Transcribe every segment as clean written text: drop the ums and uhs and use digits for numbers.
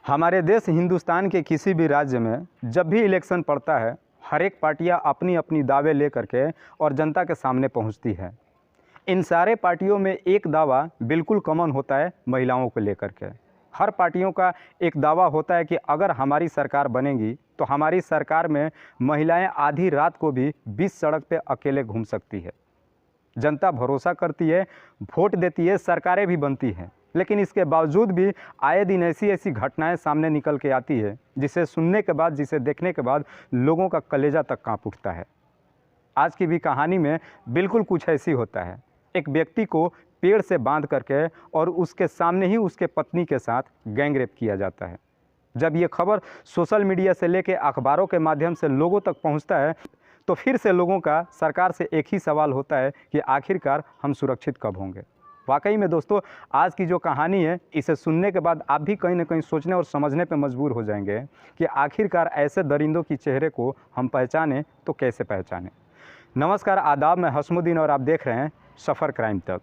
हमारे देश हिंदुस्तान के किसी भी राज्य में जब भी इलेक्शन पड़ता है, हर एक पार्टियां अपनी अपनी दावे लेकर के और जनता के सामने पहुंचती है। इन सारे पार्टियों में एक दावा बिल्कुल कॉमन होता है महिलाओं को लेकर के। हर पार्टियों का एक दावा होता है कि अगर हमारी सरकार बनेगी तो हमारी सरकार में महिलाएं आधी रात को भी बीच सड़क पे अकेले घूम सकती है। जनता भरोसा करती है, वोट देती है, सरकारें भी बनती हैं, लेकिन इसके बावजूद भी आए दिन ऐसी ऐसी घटनाएं सामने निकल के आती है जिसे सुनने के बाद, जिसे देखने के बाद लोगों का कलेजा तक कांप उठता है। आज की भी कहानी में बिल्कुल कुछ ऐसी होता है। एक व्यक्ति को पेड़ से बांध करके और उसके सामने ही उसके पत्नी के साथ गैंगरेप किया जाता है। जब ये खबर सोशल मीडिया से लेकर अखबारों के माध्यम से लोगों तक पहुंचता है तो फिर से लोगों का सरकार से एक ही सवाल होता है कि आखिरकार हम सुरक्षित कब होंगे। वाकई में दोस्तों, आज की जो कहानी है इसे सुनने के बाद आप भी कहीं ना कहीं सोचने और समझने पर मजबूर हो जाएंगे कि आखिरकार ऐसे दरिंदों की चेहरे को हम पहचानें तो कैसे पहचानें। नमस्कार, आदाब, मैं हसमुद्दीन और आप देख रहे हैं सफ़र क्राइम तक।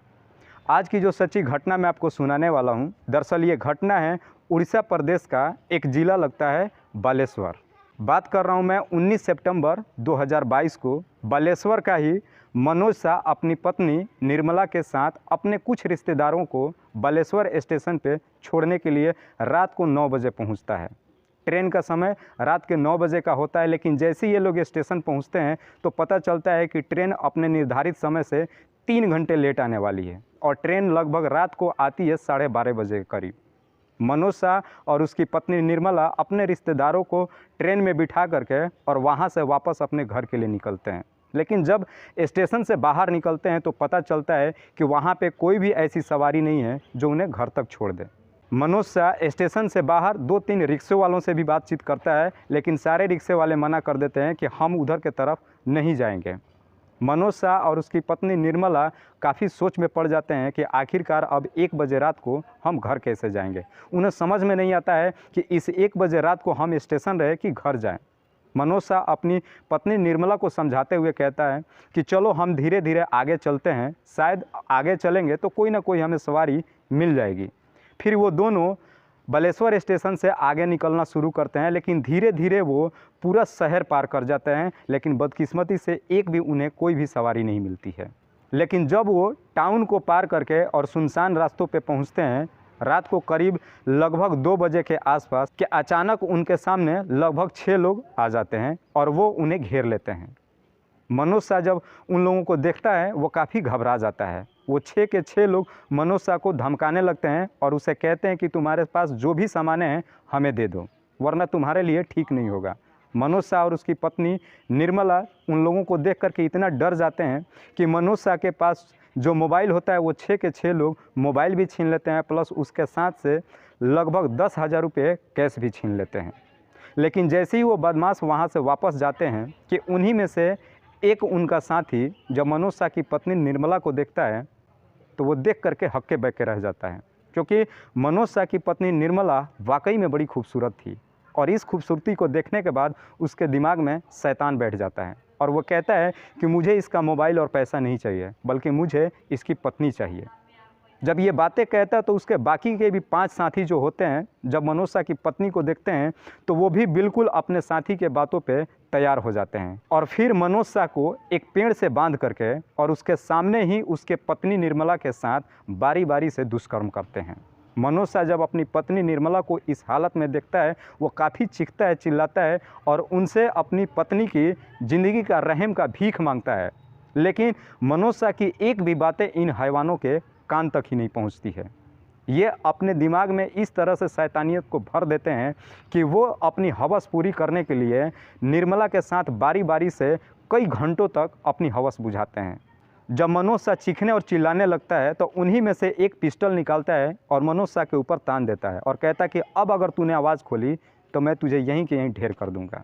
आज की जो सच्ची घटना मैं आपको सुनाने वाला हूं, दरअसल ये घटना है उड़ीसा प्रदेश का एक ज़िला लगता है बालेश्वर। बात कर रहा हूं मैं 19 सितंबर 2022 को बालेश्वर का ही मनोज शाह अपनी पत्नी निर्मला के साथ अपने कुछ रिश्तेदारों को बालेश्वर स्टेशन पे छोड़ने के लिए रात को 9 बजे पहुंचता है। ट्रेन का समय रात के 9 बजे का होता है, लेकिन जैसे ही ये लोग स्टेशन पहुंचते हैं तो पता चलता है कि ट्रेन अपने निर्धारित समय से 3 घंटे लेट आने वाली है और ट्रेन लगभग रात को आती है 12:30 बजे के करीब। मनोज शाह और उसकी पत्नी निर्मला अपने रिश्तेदारों को ट्रेन में बिठा करके और वहाँ से वापस अपने घर के लिए निकलते हैं। लेकिन जब स्टेशन से बाहर निकलते हैं तो पता चलता है कि वहाँ पे कोई भी ऐसी सवारी नहीं है जो उन्हें घर तक छोड़ दे। मनोज शाह स्टेशन से बाहर 2-3 रिक्शे वालों से भी बातचीत करता है, लेकिन सारे रिक्शे वाले मना कर देते हैं कि हम उधर के तरफ नहीं जाएंगे। मनोज शाह और उसकी पत्नी निर्मला काफ़ी सोच में पड़ जाते हैं कि आखिरकार अब 1 बजे रात को हम घर कैसे जाएंगे। उन्हें समझ में नहीं आता है कि इस 1 बजे रात को हम स्टेशन रहे कि घर जाएं। मनोज शाह अपनी पत्नी निर्मला को समझाते हुए कहता है कि चलो हम धीरे धीरे आगे चलते हैं, शायद आगे चलेंगे तो कोई ना कोई हमें सवारी मिल जाएगी। फिर वो दोनों बालेश्वर स्टेशन से आगे निकलना शुरू करते हैं, लेकिन धीरे धीरे वो पूरा शहर पार कर जाते हैं, लेकिन बदकिस्मती से एक भी उन्हें कोई भी सवारी नहीं मिलती है। लेकिन जब वो टाउन को पार करके और सुनसान रास्तों पे पहुंचते हैं, रात को करीब लगभग 2 बजे के आसपास कि अचानक उनके सामने लगभग 6 लोग आ जाते हैं और वो उन्हें घेर लेते हैं। मनोज शाह जब उन लोगों को देखता है वो काफ़ी घबरा जाता है। वो 6 के 6 लोग मनोज शाह को धमकाने लगते हैं और उसे कहते हैं कि तुम्हारे पास जो भी सामान है हमें दे दो, वरना तुम्हारे लिए ठीक नहीं होगा। मनोज शाह और उसकी पत्नी निर्मला उन लोगों को देख करके इतना डर जाते हैं कि मनोज शाह के पास जो मोबाइल होता है वो 6 के 6 लोग मोबाइल भी छीन लेते हैं, प्लस उसके साथ से लगभग 10,000 रुपये कैश भी छीन लेते हैं। लेकिन जैसे ही वो बदमाश वहाँ से वापस जाते हैं कि उन्हीं में से एक उनका साथी जब मनोज शाह की पत्नी निर्मला को देखता है तो वो देख करके हक्के बक्के रह जाता है, क्योंकि मनोज शाह की पत्नी निर्मला वाकई में बड़ी खूबसूरत थी और इस खूबसूरती को देखने के बाद उसके दिमाग में शैतान बैठ जाता है और वो कहता है कि मुझे इसका मोबाइल और पैसा नहीं चाहिए, बल्कि मुझे इसकी पत्नी चाहिए। जब ये बातें कहता है तो उसके बाकी के भी 5 साथी जो होते हैं, जब मनोज शाह की पत्नी को देखते हैं तो वो भी बिल्कुल अपने साथी के बातों पे तैयार हो जाते हैं और फिर मनोज शाह को एक पेड़ से बांध करके और उसके सामने ही उसके पत्नी निर्मला के साथ बारी बारी से दुष्कर्म करते हैं। मनोज शाह जब अपनी पत्नी निर्मला को इस हालत में देखता है वो काफ़ी चीखता है, चिल्लाता है और उनसे अपनी पत्नी की ज़िंदगी का रहम का भीख मांगता है। लेकिन मनोज शाह की एक भी बातें इन हैवानों के कान तक ही नहीं पहुंचती है। ये अपने दिमाग में इस तरह से शैतानियत को भर देते हैं कि वो अपनी हवस पूरी करने के लिए निर्मला के साथ बारी बारी से कई घंटों तक अपनी हवस बुझाते हैं। जब मनोज शाह चीखने और चिल्लाने लगता है तो उन्हीं में से एक पिस्टल निकालता है और मनोज शाह के ऊपर तान देता है और कहता है कि अब अगर तूने आवाज़ खोली तो मैं तुझे यहीं के यहीं ढेर कर दूंगा।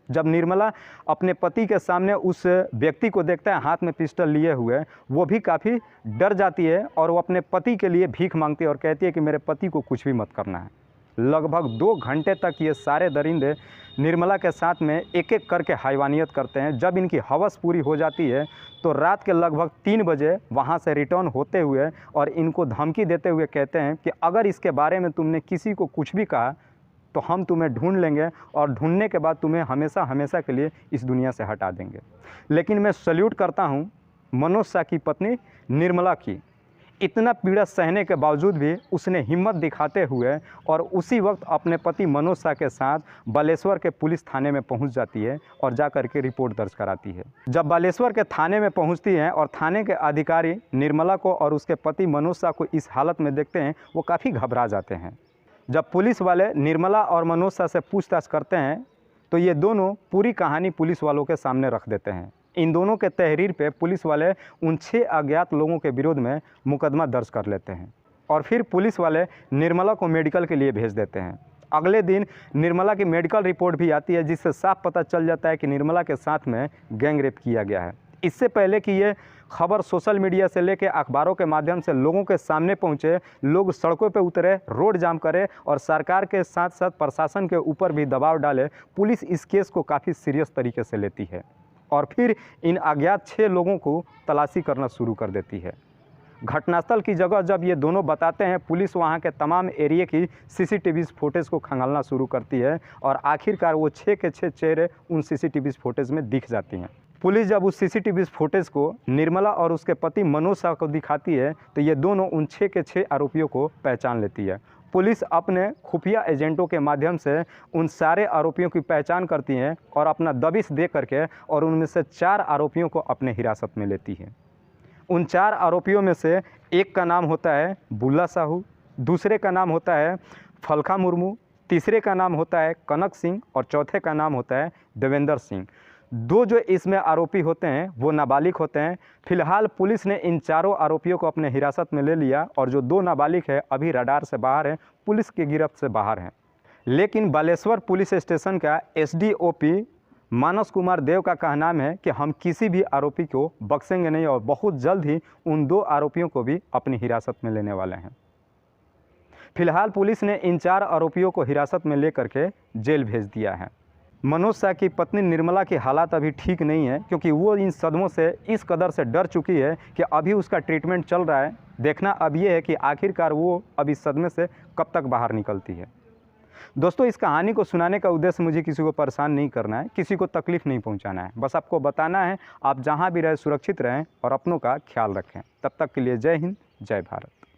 जब निर्मला अपने पति के सामने उस व्यक्ति को देखता है हाथ में पिस्टल लिए हुए, वो भी काफ़ी डर जाती है और वो अपने पति के लिए भीख मांगती है और कहती है कि मेरे पति को कुछ भी मत करना है। लगभग 2 घंटे तक ये सारे दरिंदे निर्मला के साथ में एक एक करके हैवानियत करते हैं। जब इनकी हवस पूरी हो जाती है तो रात के लगभग 3 बजे वहाँ से रिटर्न होते हुए और इनको धमकी देते हुए कहते हैं कि अगर इसके बारे में तुमने किसी को कुछ भी कहा तो हम तुम्हें ढूंढ लेंगे और ढूंढने के बाद तुम्हें हमेशा हमेशा के लिए इस दुनिया से हटा देंगे। लेकिन मैं सल्यूट करता हूँ मनोज शाह की पत्नी निर्मला की। इतना पीड़ा सहने के बावजूद भी उसने हिम्मत दिखाते हुए और उसी वक्त अपने पति मनोज शाह के साथ बालेश्वर के पुलिस थाने में पहुंच जाती है और जा कर के रिपोर्ट दर्ज कराती है। जब बालेश्वर के थाने में पहुंचती हैं और थाने के अधिकारी निर्मला को और उसके पति मनोज शाह को इस हालत में देखते हैं, वो काफ़ी घबरा जाते हैं। जब पुलिस वाले निर्मला और मनोज शाह से पूछताछ करते हैं तो ये दोनों पूरी कहानी पुलिस वालों के सामने रख देते हैं। इन दोनों के तहरीर पे पुलिस वाले उन 6 अज्ञात लोगों के विरोध में मुकदमा दर्ज कर लेते हैं और फिर पुलिस वाले निर्मला को मेडिकल के लिए भेज देते हैं। अगले दिन निर्मला की मेडिकल रिपोर्ट भी आती है, जिससे साफ पता चल जाता है कि निर्मला के साथ में गैंग रेप किया गया है। इससे पहले कि ये खबर सोशल मीडिया से लेकर अखबारों के माध्यम से लोगों के सामने पहुंचे, लोग सड़कों पर उतरे, रोड जाम करे और सरकार के साथ साथ प्रशासन के ऊपर भी दबाव डाले। पुलिस इस केस को काफ़ी सीरियस तरीके से लेती है और फिर इन अज्ञात 6 लोगों को तलाशी करना शुरू कर देती है। घटनास्थल की जगह जब ये दोनों बताते हैं, पुलिस वहाँ के तमाम एरिया की सीसीटीवी फुटेज को खंगालना शुरू करती है और आखिरकार वो 6 के 6 चेहरे उन सीसीटीवी फुटेज में दिख जाती हैं। पुलिस जब उस सीसीटीवी फुटेज को निर्मला और उसके पति मनोज शाह को दिखाती है तो ये दोनों उन 6 के 6 आरोपियों को पहचान लेती है। पुलिस अपने खुफिया एजेंटों के माध्यम से उन सारे आरोपियों की पहचान करती हैं और अपना दबिश दे करके और उनमें से 4 आरोपियों को अपने हिरासत में लेती है। उन 4 आरोपियों में से एक का नाम होता है बुल्ला साहू, दूसरे का नाम होता है फलका मुर्मू, तीसरे का नाम होता है कनक सिंह और चौथे का नाम होता है देवेंद्र सिंह। 2 जो इसमें आरोपी होते हैं वो नाबालिग होते हैं। फिलहाल पुलिस ने इन चारों आरोपियों को अपने हिरासत में ले लिया और जो 2 नाबालिग है अभी रडार से बाहर हैं, पुलिस की गिरफ्त से बाहर हैं। लेकिन बालेश्वर पुलिस स्टेशन का एसडीओपी मानस कुमार देव का कहना है कि हम किसी भी आरोपी को बख्शेंगे नहीं और बहुत जल्द ही उन 2 आरोपियों को भी अपनी हिरासत में लेने वाले हैं। फिलहाल पुलिस ने इन 4 आरोपियों को हिरासत में लेकर के जेल भेज दिया है। मनोज शाह की पत्नी निर्मला की हालात अभी ठीक नहीं है, क्योंकि वो इन सदमों से इस कदर से डर चुकी है कि अभी उसका ट्रीटमेंट चल रहा है। देखना अब ये है कि आखिरकार वो अब इस सदमे से कब तक बाहर निकलती है। दोस्तों, इस कहानी को सुनाने का उद्देश्य मुझे किसी को परेशान नहीं करना है, किसी को तकलीफ़ नहीं पहुंचाना है। बस आपको बताना है आप जहां भी रहें सुरक्षित रहें और अपनों का ख्याल रखें। तब तक के लिए जय हिंद, जय भारत।